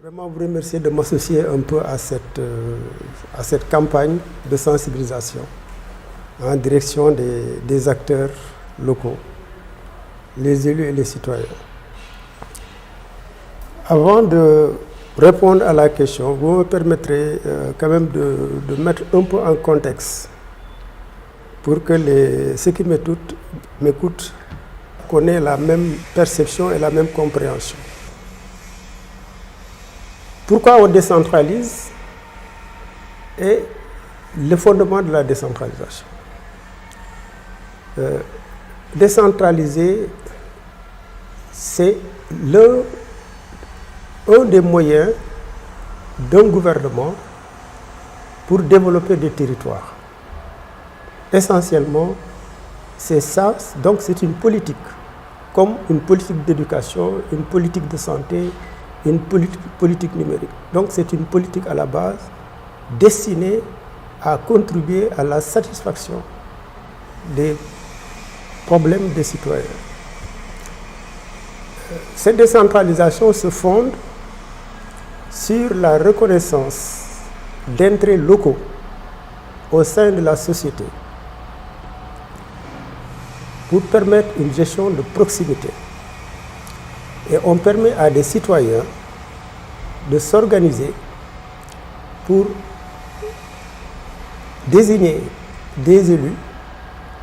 Vraiment vous remercier de m'associer un peu à cette campagne de sensibilisation en direction des acteurs locaux, les élus et les citoyens. Avant de répondre à la question, vous me permettrez quand même de mettre un peu en contexte pour que ceux qui m'écoutent connaissent la même perception et la même compréhension. Pourquoi on décentralise et le fondement de la décentralisation. Décentraliser, c'est un des moyens d'un gouvernement pour développer des territoires. Essentiellement, c'est ça, donc c'est une politique, comme une politique d'éducation, une politique de santé, une politique numérique. Donc c'est une politique à la base destinée à contribuer à la satisfaction des problèmes des citoyens. Cette décentralisation se fonde sur la reconnaissance d'intérêts locaux au sein de la société pour permettre une gestion de proximité. Et on permet à des citoyens de s'organiser pour désigner des élus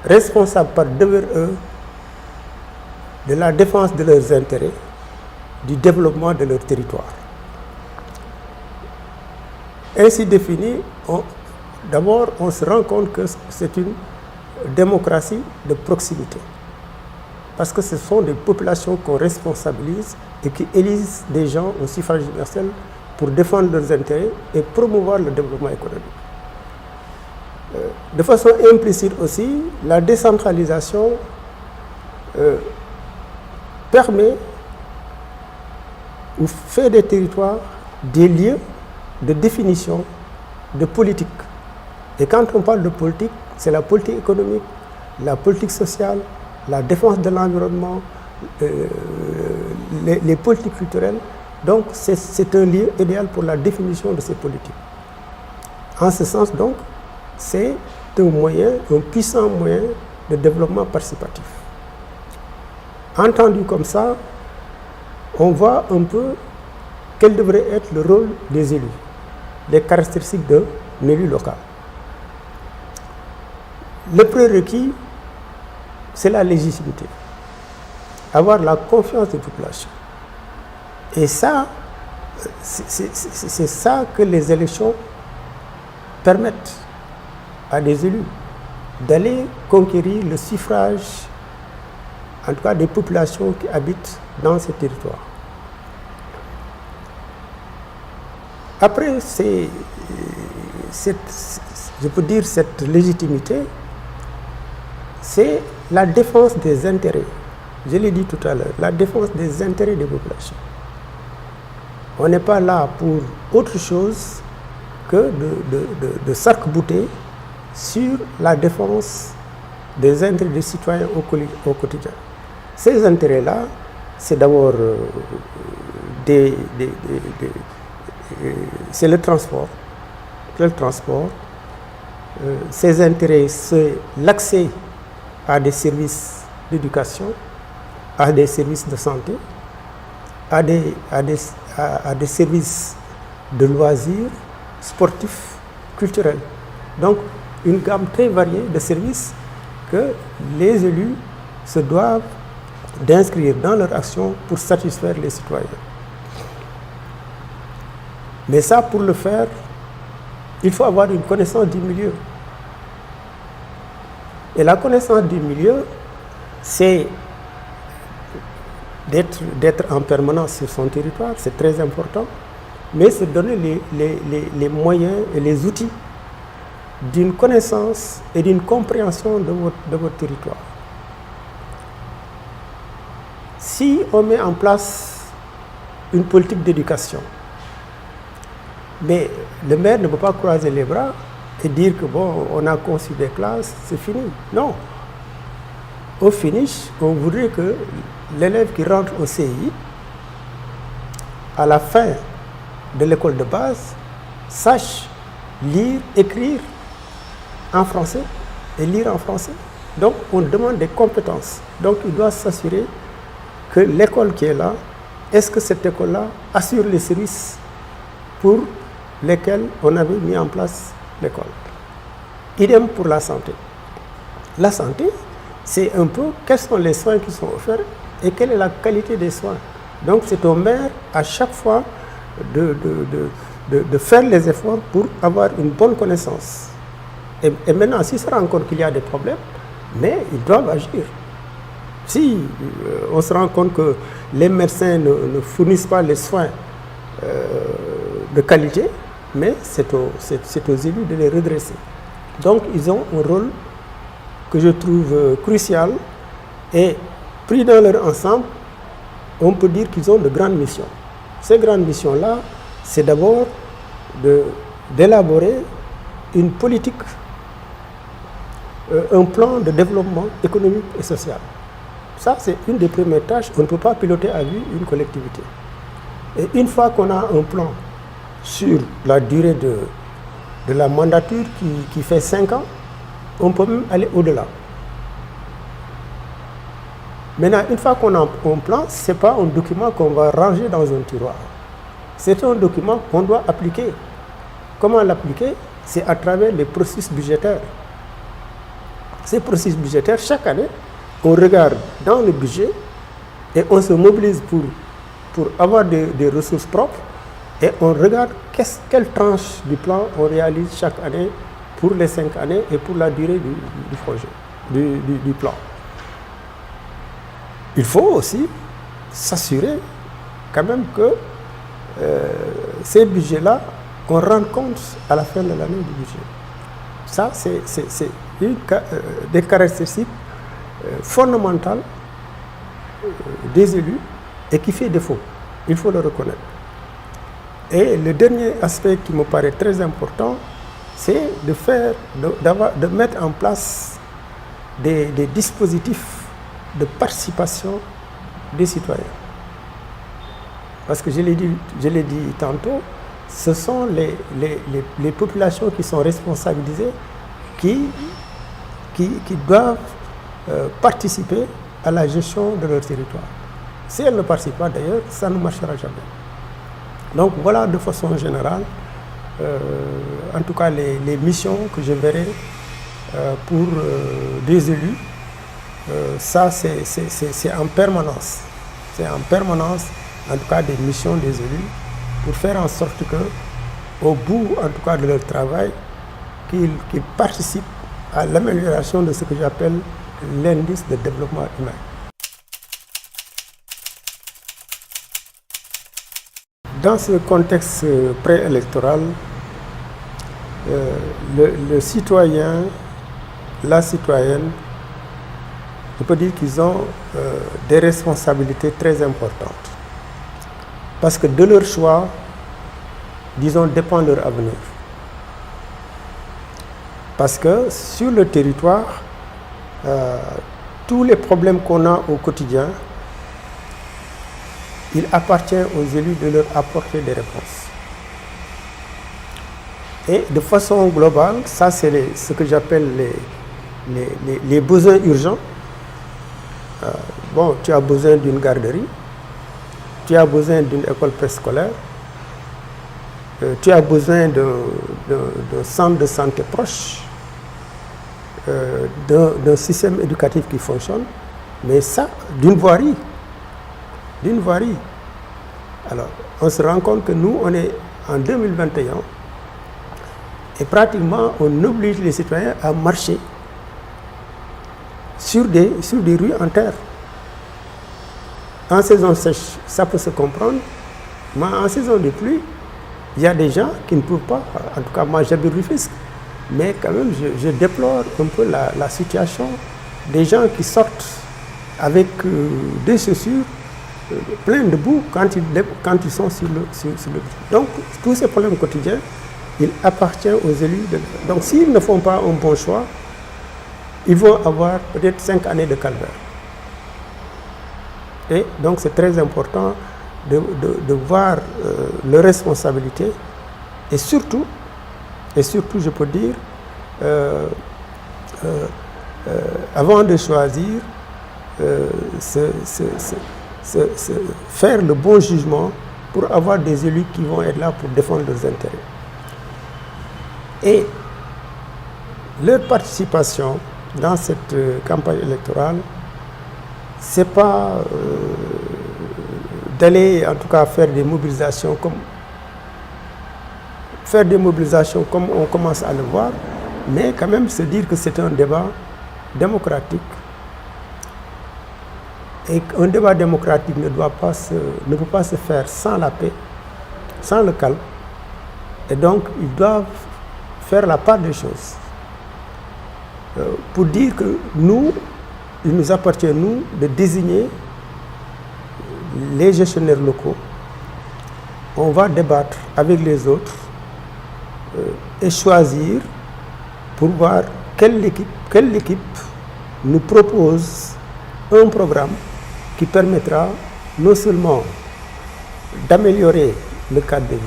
responsables par devers eux de la défense de leurs intérêts, du développement de leur territoire. Ainsi défini, d'abord on se rend compte que c'est une démocratie de proximité. Parce que ce sont des populations qu'on responsabilise et qui élisent des gens au suffrage universel pour défendre leurs intérêts et promouvoir le développement économique. De façon implicite aussi, la décentralisation permet ou fait des territoires des lieux de définition de politique. Et quand on parle de politique, c'est la politique économique, la politique sociale, la défense de l'environnement, les politiques culturelles. Donc c'est un lieu idéal pour la définition de ces politiques. En ce sens donc, c'est un puissant moyen de développement participatif. Entendu comme ça, on voit un peu quel devrait être le rôle des élus, les caractéristiques d'un élu local. Le prérequis, c'est la légitimité, avoir la confiance des populations. Et ça, c'est ça que les élections permettent à des élus, d'aller conquérir le suffrage, en tout cas des populations qui habitent dans ces territoires. Après, je peux dire cette légitimité, c'est la défense des intérêts. Je l'ai dit tout à l'heure, la défense des intérêts des populations. On n'est pas là pour autre chose que de s'arc-bouter sur la défense des intérêts des citoyens au quotidien. Ces intérêts-là, c'est d'abord c'est le transport. Ces intérêts, c'est l'accès à des services d'éducation, à des services de santé, à des services de loisirs, sportifs, culturels. Donc, une gamme très variée de services que les élus se doivent d'inscrire dans leur action pour satisfaire les citoyens. Mais ça, pour le faire, il faut avoir une connaissance du milieu. Et la connaissance du milieu, c'est d'être en permanence sur son territoire, c'est très important, mais c'est donner les moyens et les outils d'une connaissance et d'une compréhension de votre territoire. Si on met en place une politique d'éducation, mais le maire ne peut pas croiser les bras et dire que bon, on a conçu des classes, c'est fini. Non. Au finish, on voudrait que l'élève qui rentre au CI, à la fin de l'école de base sache lire, écrire en français et lire en français. Donc on demande des compétences. Donc il doit s'assurer que l'école qui est là, est-ce que cette école-là assure les services pour lesquels on avait mis en place l'école. Idem pour la santé. La santé, c'est un peu quels sont les soins qui sont offerts et quelle est la qualité des soins. Donc c'est au maire à chaque fois de faire les efforts pour avoir une bonne connaissance. Et maintenant, s'il se rend compte qu'il y a des problèmes, mais ils doivent agir. Si on se rend compte que les médecins ne fournissent pas les soins de qualité, mais c'est aux élus de les redresser. Donc ils ont un rôle que je trouve crucial et pris dans leur ensemble, on peut dire qu'ils ont de grandes missions. Ces grandes missions-là, c'est d'abord d'élaborer une politique, un plan de développement économique et social. Ça, c'est une des premières tâches. On ne peut pas piloter à vue une collectivité. Et une fois qu'on a un plan sur la durée de la mandature qui fait 5 ans, on peut même aller au-delà. Maintenant, une fois qu'on a un plan, ce n'est pas un document qu'on va ranger dans un tiroir. C'est un document qu'on doit appliquer. Comment l'appliquer? C'est à travers les processus budgétaires. Ces processus budgétaires, chaque année, on regarde dans le budget et on se mobilise pour avoir des ressources propres et on regarde quelle tranche du plan on réalise chaque année pour les 5 années et pour la durée du projet, du plan. Il faut aussi s'assurer quand même que ces budgets-là, on rend compte à la fin de l'année du budget. Ça, c'est une des caractéristiques fondamentales des élus et qui fait défaut. Il faut le reconnaître. Et le dernier aspect qui me paraît très important, c'est de mettre en place des dispositifs de participation des citoyens. Parce que je l'ai dit tantôt, ce sont les populations qui sont responsabilisées qui doivent participer à la gestion de leur territoire. Si elles ne participent pas d'ailleurs, ça ne marchera jamais. Donc voilà de façon générale, en tout cas les missions que je verrai pour des élus. Ça c'est en permanence. C'est en permanence, en tout cas des missions des élus, pour faire en sorte que, au bout en tout cas de leur travail, qu'ils participent à l'amélioration de ce que j'appelle l'indice de développement humain. Dans ce contexte préélectoral, le citoyen, la citoyenne, je peux dire qu'ils ont des responsabilités très importantes. Parce que de leur choix, disons, dépend leur avenir. Parce que sur le territoire, tous les problèmes qu'on a au quotidien, il appartient aux élus de leur apporter des réponses. Et de façon globale, ça c'est ce que j'appelle les besoins urgents. Bon, tu as besoin d'une garderie, tu as besoin d'une école préscolaire, tu as besoin d'un centre de santé proche, d'un système éducatif qui fonctionne, mais ça, d'une voirie. Alors, on se rend compte que nous, on est en 2021 et pratiquement, on oblige les citoyens à marcher sur des rues en terre. En saison sèche, ça peut se comprendre, mais en saison de pluie, il y a des gens qui ne peuvent pas, en tout cas moi j'habite Rufisque, mais quand même je déplore un peu la situation des gens qui sortent avec des chaussures pleines de boue quand ils sont sur le. Donc tous ces problèmes quotidiens, il appartient aux élus. Donc s'ils ne font pas un bon choix, ils vont avoir peut-être 5 années de calvaire. Et donc c'est très important de voir leurs responsabilités et surtout, je peux dire, avant de choisir, faire le bon jugement pour avoir des élus qui vont être là pour défendre leurs intérêts. Et leur participation dans cette campagne électorale, c'est pas d'aller en tout cas faire des mobilisations comme on commence à le voir, mais quand même se dire que c'est un débat démocratique et qu'un débat démocratique ne peut pas se faire sans la paix, sans le calme, et donc ils doivent faire la part des choses pour dire que il nous appartient, nous, de désigner les gestionnaires locaux. On va débattre avec les autres et choisir pour voir quelle équipe nous propose un programme qui permettra non seulement d'améliorer le cadre de vie,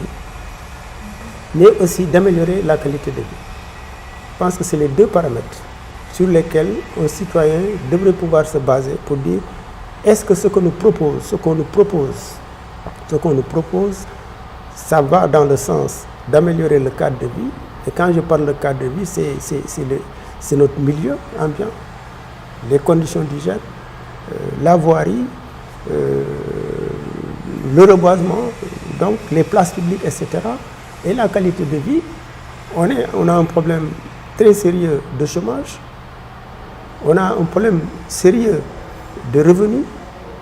mais aussi d'améliorer la qualité de vie. Je pense que c'est les deux paramètres sur lesquels un citoyen devrait pouvoir se baser pour dire est-ce que ce qu'on nous propose, ça va dans le sens d'améliorer le cadre de vie. Et quand je parle de cadre de vie, c'est notre milieu ambiant, les conditions d'hygiène, la voirie, le reboisement, donc les places publiques, etc. Et la qualité de vie. On a un problème très sérieux de chômage. On a un problème sérieux de revenus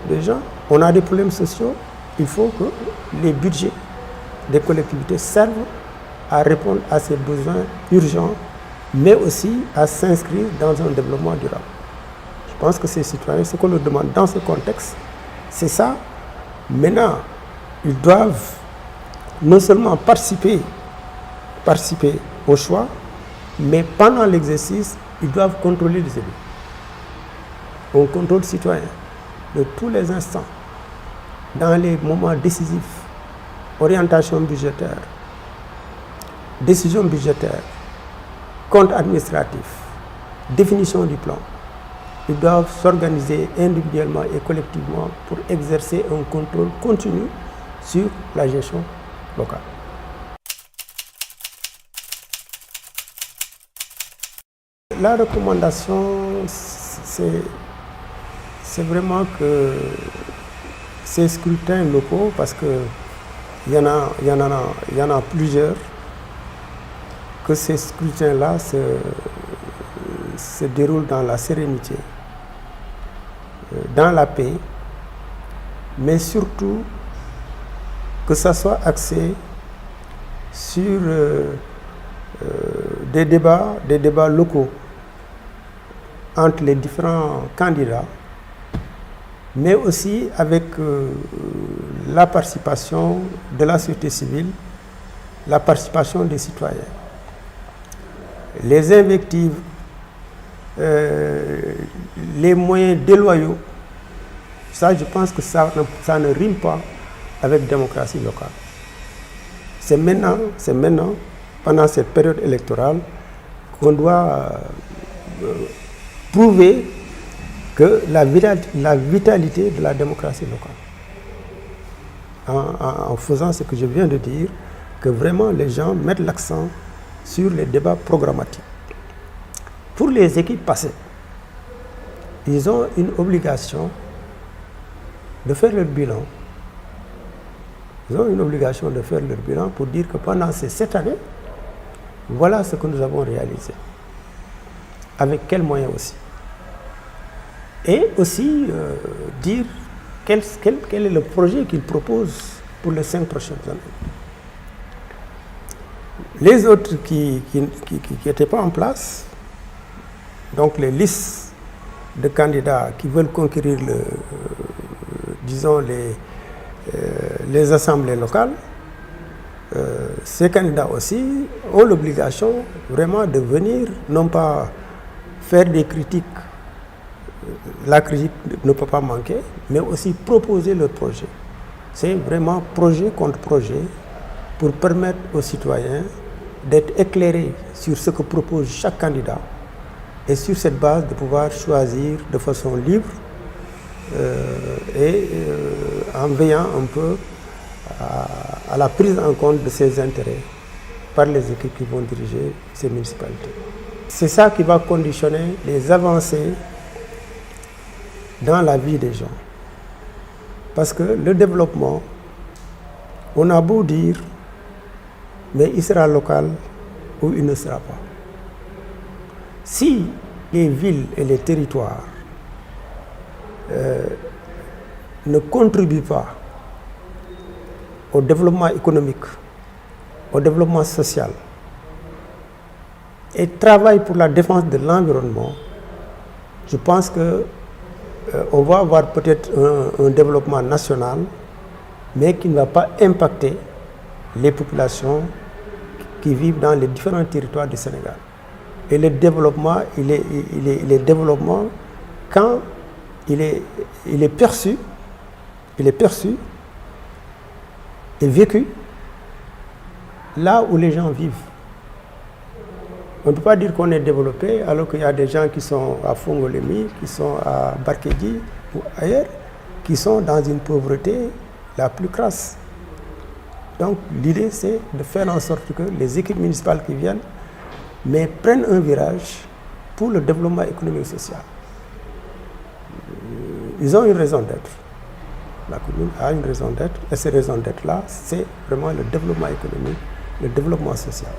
des gens. On a des problèmes sociaux. Il faut que les budgets des collectivités servent à répondre à ces besoins urgents, mais aussi à s'inscrire dans un développement durable. Je pense que ces citoyens, ce qu'on leur demande dans ce contexte, c'est ça. Maintenant, ils doivent non seulement participer au choix, mais pendant l'exercice, ils doivent contrôler les élus. On contrôle citoyen de tous les instants, dans les moments décisifs, orientation budgétaire, décision budgétaire, compte administratif, définition du plan. Ils doivent s'organiser individuellement et collectivement pour exercer un contrôle continu sur la gestion locale. La recommandation, c'est vraiment que ces scrutins locaux, parce que il y en a plusieurs, que ces scrutins-là se déroulent dans la sérénité, dans la paix, mais surtout que ça soit axé sur des débats locaux entre les différents candidats, mais aussi avec la participation de la société civile, la participation des citoyens. Les invectives, les moyens déloyaux, ça je pense que ça ne rime pas avec démocratie locale. C'est maintenant, pendant cette période électorale, qu'on doit prouver que la vitalité de la démocratie locale. En faisant ce que je viens de dire, que vraiment les gens mettent l'accent sur les débats programmatiques. Pour les équipes passées, ils ont une obligation de faire leur bilan. Ils ont une obligation de faire leur bilan pour dire que pendant ces 7 années, voilà ce que nous avons réalisé. Avec quels moyens aussi. Et aussi dire quel est le projet qu'ils proposent pour les 5 prochaines années. Les autres qui n'étaient pas en place, donc les listes de candidats qui veulent conquérir les assemblées locales, ces candidats aussi ont l'obligation vraiment de venir, non pas faire des critiques, la critique ne peut pas manquer, mais aussi proposer leur projet. C'est vraiment projet contre projet pour permettre aux citoyens d'être éclairés sur ce que propose chaque candidat et sur cette base de pouvoir choisir de façon libre en veillant un peu à la prise en compte de ses intérêts par les équipes qui vont diriger ces municipalités. C'est ça qui va conditionner les avancées dans la vie des gens. Parce que le développement, on a beau dire, mais il sera local ou il ne sera pas. Si les villes et les territoires ne contribuent pas au développement économique, au développement social, et travaillent pour la défense de l'environnement, je pense que on va avoir peut-être un développement national, mais qui ne va pas impacter les populations qui vivent dans les différents territoires du Sénégal. Et le développement, il est développement quand il est perçu et vécu là où les gens vivent. On ne peut pas dire qu'on est développé alors qu'il y a des gens qui sont à Fongolemi, qui sont à Barkédji ou ailleurs, qui sont dans une pauvreté la plus crasse. Donc l'idée, c'est de faire en sorte que les équipes municipales qui viennent, mais prennent un virage pour le développement économique et social. Ils ont une raison d'être. La commune a une raison d'être, et ces raisons d'être-là, c'est vraiment le développement économique, le développement social.